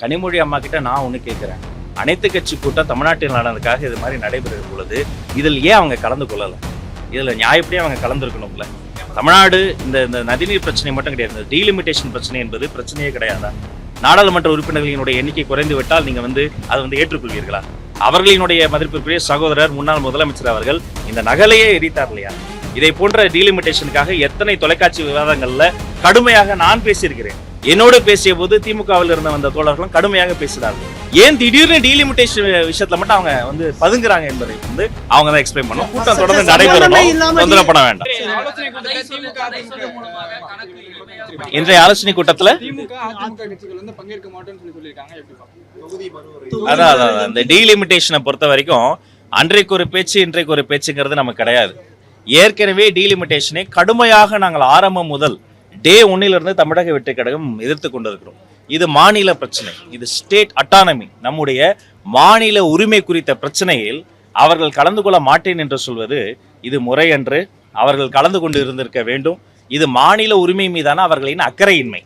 கனிமொழி அம்மா கிட்ட நான் ஒன்று கேட்குறேன். அனைத்து கட்சி கூட்டம் தமிழ்நாட்டில் நடந்ததுக்காக இது மாதிரி நடைபெறும் பொழுது இதில் ஏன் அவங்க கலந்து கொள்ளலை? இதில் நியாயப்படியே அவங்க கலந்துருக்கணும்ல. தமிழ்நாடு இந்த நதிநீர் பிரச்சனை மட்டும் கிடையாது, இந்த டீலிமிட்டேஷன் பிரச்சனை என்பது பிரச்சனையே கிடையாதா? நாடாளுமன்ற உறுப்பினர்களினுடைய எண்ணிக்கை குறைந்து விட்டால் நீங்கள் அதை ஏற்றுக்கொள்வீர்களா? அவர்களினுடைய மதிப்பிற்குரிய சகோதரர் முன்னாள் முதலமைச்சர் அவர்கள் இந்த நகலையே எரித்தார் இல்லையா? இதை போன்ற டீலிமிட்டேஷனுக்காக எத்தனை தொலைக்காட்சி விவாதங்கள்ல கடுமையாக நான் பேசியிருக்கிறேன். என்னோடு பேசிய போது திமுகவில் இருந்த வந்த தோழர்களும் கடுமையாக பேசுகிறார்கள். ஏன் திடீர்னு டீலிமிட்டேஷன் விஷயத்துல மட்டும் அவங்க பதுங்குறாங்க என்பதை அவங்க தான் எக்ஸ்பிளைன் பண்ணணும். கூட்டம் தொடர்ந்து நடைபெறணும், தொந்தரவு பண்ண வேண்டாம். இன்றைய ஆலோசனை கூட்டத்துல அதான் இந்த டீலிமிட்டேஷனை பொறுத்த வரைக்கும் அன்றைக்கு ஒரு பேச்சு இன்றைக்கு ஒரு பேச்சுங்கிறது நமக்கு கிடையாது. ஏற்கனவே டீலிமிட்டேஷனை கடுமையாக நாங்கள் ஆரம்பம் முதல் டே 1 தமிழக வெற்றி கழகம் எதிர்த்து கொண்டிருக்கிறோம். இது மாநில பிரச்சனை, இது ஸ்டேட் அட்டானமி, நம்முடைய மாநில உரிமை குறித்த பிரச்சனையில் அவர்கள் கலந்து கொள்ள மாட்டேன் என்று சொல்வது இது முறையன்று. அவர்கள் கலந்து கொண்டு இருந்திருக்க வேண்டும். இது மாநில உரிமை மீதான அவர்களின் அக்கறையின்மை.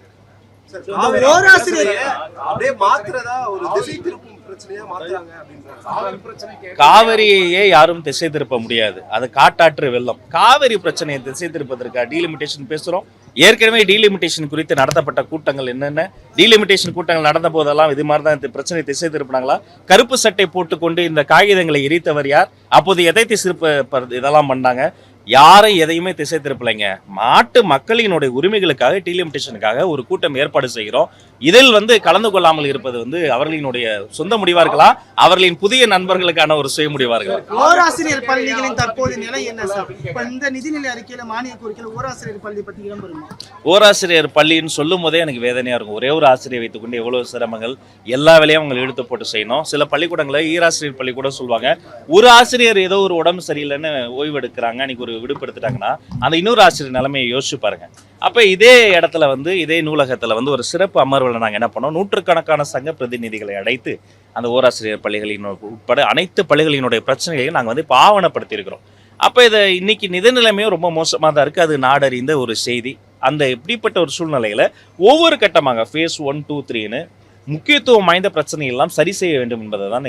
காவிரியே யாரும் திசை திருப்ப முடியாது, அது காட்டாற்று வெள்ளம். காவிரி பிரச்சனையை திசை திருப்பதற்காக டீலிமிட்டேஷன் பேசுறோம். ஏற்கனவே டீலிமிட்டேஷன் குறித்து நடத்தப்பட்ட கூட்டங்கள் என்னென்ன, டீலிமிட்டேஷன் கூட்டங்கள் நடந்த போதெல்லாம் இது மாதிரி தான் இந்த பிரச்சனை திசை திருப்பினாங்களா? கருப்பு சட்டை போட்டுக்கொண்டு இந்த காகிதங்களை எரித்தவர் யார்? அப்போது எதை திசை திருப்ப இதெல்லாம் பண்ணாங்க? யாரை எதையுமே திசை திருப்பலைங்க. நாட்டு மக்களினுடைய உரிமைகளுக்காக டீலிமிட்டேஷனுக்காக ஒரு கூட்டம் ஏற்பாடு செய்கிறோம். இதில் கலந்து கொள்ளாமல் இருப்பது அவர்களினுடைய சொந்த முடிவா இருக்கலாம், அவர்களின் புதிய நண்பர்களுக்கான ஒரு சுய முடிவா இருக்கலாம். ஓராசிரியர் பள்ளிகளின் தற்போது நிலை என்ன சார்? இப்ப இந்த நிதிநிலை அறிக்கையில மானிய கோரிக்கையில் ஓராசிரியர் பள்ளி பத்தி இடம்பெறுமா? ஓராசிரியர் பள்ளின்னு சொல்லும் போதே எனக்கு வேதனையா இருக்கும். ஒரே ஒரு ஆசிரியர் வைத்துக்கொண்டு எவ்வளவு சிரமங்கள், எல்லா வேலையும் அவங்க இழுத்து போட்டு செய்யணும். சில பள்ளிக்கூடங்களை ஈராசிரியர் பள்ளி கூட சொல்லுவாங்க. ஒரு ஆசிரியர் ஏதோ ஒரு உடம்பு சரியில்லைன்னு ஓய்வு எடுக்கிறாங்க, அன்னைக்கு ஒரு விடுபடுத்திட்டாங்கன்னா அந்த இன்னொரு ஆசிரியர் நிலைமையை யோசிச்சு பாருங்க. அப்ப இதே இடத்துல இதே நூலகத்துல ஒரு சிறப்பு அமர்வுல நாங்க என்ன பண்ணோம், நூற்றுக்கணக்கான சங்க பிரதிநிதிகளை அழைத்து அந்த ஓராசிரியர் பள்ளிகளின் உட்பட அனைத்து பள்ளிகளினுடைய பிரச்சனைகளையும் நாங்க இப்ப ஆவணப்படுத்தி இருக்கிறோம். அப்ப இதை இன்னைக்கு நிதி நிலைமையும் ரொம்ப மோசமாக தான் இருக்கு. அது நாடறிந்த ஒரு செய்தி. அந்த இப்படிப்பட்ட ஒரு சூழ்நிலையில ஒவ்வொரு கட்டமாக phase 1, 2, 3ன்னு முக்கியத்துவம் வாய்ந்த பிரச்சனை எல்லாம் சரி செய்ய வேண்டும் என்பதுதான்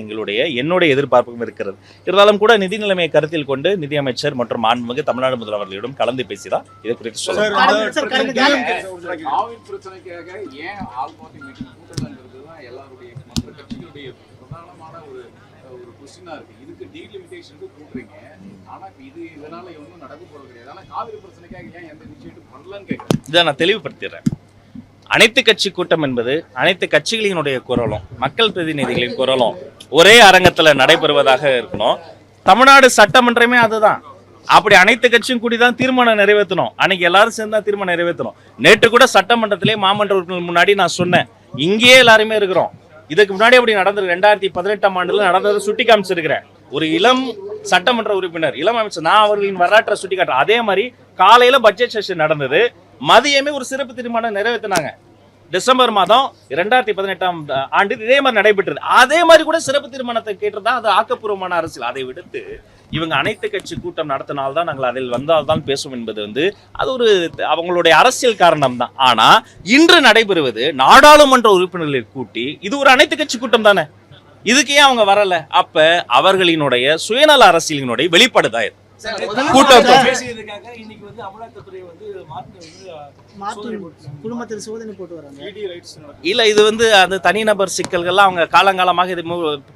என்னுடைய எதிர்பார்ப்பும் இருக்கிறது. இருந்தாலும் கூட நிதி நிலைமையை கருத்தில் கொண்டு நிதியமைச்சர் மற்றும் மாண்புமிகு தமிழ்நாடு முதல்வர்களிடம் கலந்து பேசிதான் இதை குறித்து சொல்லுங்க. இதை நான் தெளிவுபடுத்திடுறேன். அனைத்து கட்சி கூட்டம் என்பது அனைத்து கட்சிகளினுடைய குரலும் மக்கள் பிரதிநிதிகளின் குரலும் ஒரே அரங்கத்துல நடைபெறுவதாக இருக்கணும். தமிழ்நாடு சட்டமன்றமே அதுதான். அப்படி அனைத்து கட்சியும் கூடிதான் தீர்மானம் நிறைவேற்றணும். அன்னைக்கு எல்லாரும் சேர்ந்தா தீர்மானம் நிறைவேற்றணும். நேற்று கூட சட்டமன்றத்திலே மாமன்ற உறுப்பினர் முன்னாடி நான் சொன்னேன், இங்கேயே எல்லாருமே இருக்கிறோம். இதுக்கு முன்னாடி அப்படி நடந்தது 2018ஆம் ஆண்டுல நடந்ததை சுட்டி காமிச்சிருக்கிறேன். ஒரு இளம் சட்டமன்ற உறுப்பினர், இளம் அமைச்சர், நான் அவர்களின் வரலாற்றை சுட்டி காட்டுறேன். அதே மாதிரி காலையில பட்ஜெட் செஷன் நடந்தது, மதியமே ஒரு சிறப்பு தீர்மானம் நிறைவேற்றினாங்க. டிசம்பர் மாதம் 2018ஆம் ஆண்டு இதே மாதிரி நடைபெற்றது. அதே மாதிரி கூட சிறப்பு தீர்மானத்தை கேட்டுதான் அது ஆக்கப்பூர்வமான அரசியல். அதை விடுத்து இவங்க அனைத்து கட்சி கூட்டம் நடத்தினால்தான் நாங்கள் அதில் வந்தால்தான் பேசும் என்பது அது ஒரு அவங்களுடைய அரசியல் காரணம் தான். ஆனா இன்று நடைபெறுவது நாடாளுமன்ற உறுப்பினர்களை கூட்டி இது ஒரு அனைத்து கட்சி கூட்டம் தானே. இதுக்கு ஏன் அவங்க வரல? அப்ப அவர்களினுடைய சுயநல அரசியலினுடைய வெளிப்பாடுதான் இது. இல்ல இது அந்த தனிநபர் சிக்கல்கள்லாம் அவங்க காலங்காலமாக இது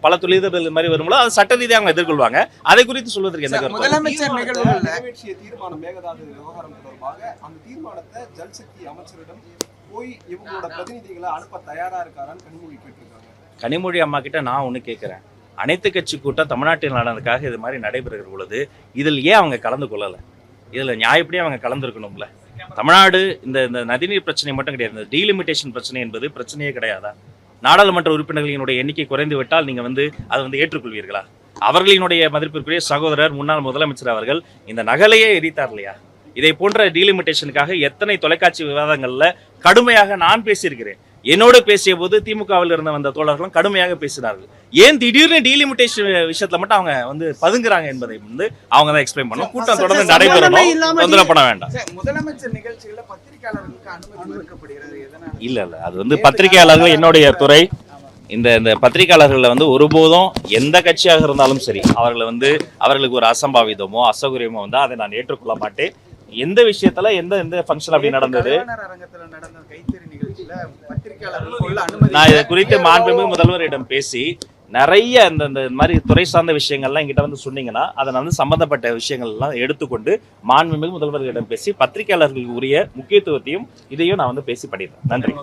பல தொழில்கள் மாதிரி வரும்போது அது சட்ட ரீதியாக அவங்க எதிர்கொள்வாங்க. அதை குறித்து சொல்வதற்கு என்ன கருத்து? முதலமைச்சர் தீர்மானம் மேகதாது விவகாரம் தொடர்பாக அந்த தீர்மானத்தை ஜல்சக்தி அமைச்சரிடம் போய் இவங்களோட பிரதிநிதிகளை அனுப்ப தயாரா இருக்காரான்னு கனிமொழி கேட்டிருக்காங்க. கனிமொழி அம்மா கிட்ட நான் ஒண்ணு கேட்கிறேன். அனைத்து கட்சி கூட்டம் தமிழ்நாட்டில் நடந்ததுக்காக இது மாதிரி நடைபெறுகிற பொழுது இதில் ஏன் அவங்க கலந்து கொள்ளலை? இதில் நியாயப்படியே அவங்க கலந்துருக்கணும்ல. தமிழ்நாடு இந்த நதிநீர் பிரச்சனை மட்டும் கிடையாது, இந்த டீலிமிட்டேஷன் பிரச்சனை என்பது பிரச்சனையே கிடையாதா? நாடாளுமன்ற உறுப்பினர்களினுடைய எண்ணிக்கை குறைந்து விட்டால் நீங்கள் அதை ஏற்றுக்கொள்வீர்களா? அவர்களினுடைய மதிப்பிற்குரிய சகோதரர் முன்னாள் முதலமைச்சர் அவர்கள் இந்த நகலையே எரித்தார் இல்லையா? இதை போன்ற டீலிமிட்டேஷனுக்காக எத்தனை தொலைக்காட்சி விவாதங்கள்ல கடுமையாக நான் பேசியிருக்கிறேன். என்னோடு பேசிய போது திமுகவில் இருந்த வந்த தோழர்களும் கடுமையாக பேசினார்கள். ஏன் திடீர்னு டீலிமிட்டேஷன் விஷயத்துல மட்டும் அவங்க பதுங்குறாங்க என்பதை அவங்க தான் எக்ஸ்பிளைன் பண்ணணும். கூட்டம் தொடர்ந்து நடைபெறணும், தொந்தரவு பண்ண வேண்டாம். முதலமைச்சர் நிகழ்ச்சிகளை பத்திரிகையாளர்களுக்கு அனுமதி மறுக்கப்படுகிறது. இல்ல அது பத்திரிகையாளர்கள் என்னுடைய துறை, இந்த இந்த பத்திரிகையாளர்களை வந்து ஒருபோதும் எந்த கட்சியாக இருந்தாலும் சரி அவர்களுக்கு ஒரு அசம்பாவிதமோ அசௌகரியமோ வந்து அதை நான் ஏற்றுக்கொள்ள மாட்டேன். எந்த விஷயத்துல எந்த ஃபங்க்ஷன் அப்படி நடந்தது, அரங்கத்துல நடந்த கைத்தறி நிகழ்ச்சியில பத்திரிகையாளர்கள் நான் இதை குறித்து மாண்புமிகு முதல்வரிடம் பேசி நிறைய இந்த மாதிரி துறை சார்ந்த விஷயங்கள்லாம் என்கிட்ட வந்து சொன்னீங்கன்னா அதை நான் வந்து சம்பந்தப்பட்ட விஷயங்கள் எல்லாம் எடுத்துக்கொண்டு மாண்புமிகு முதல்வர்களிடம் பேசி பத்திரிகையாளர்களுக்கு உரிய முக்கியத்துவத்தையும் இதையும் நான் வந்து பேசி பண்ணிடுறேன். நன்றி.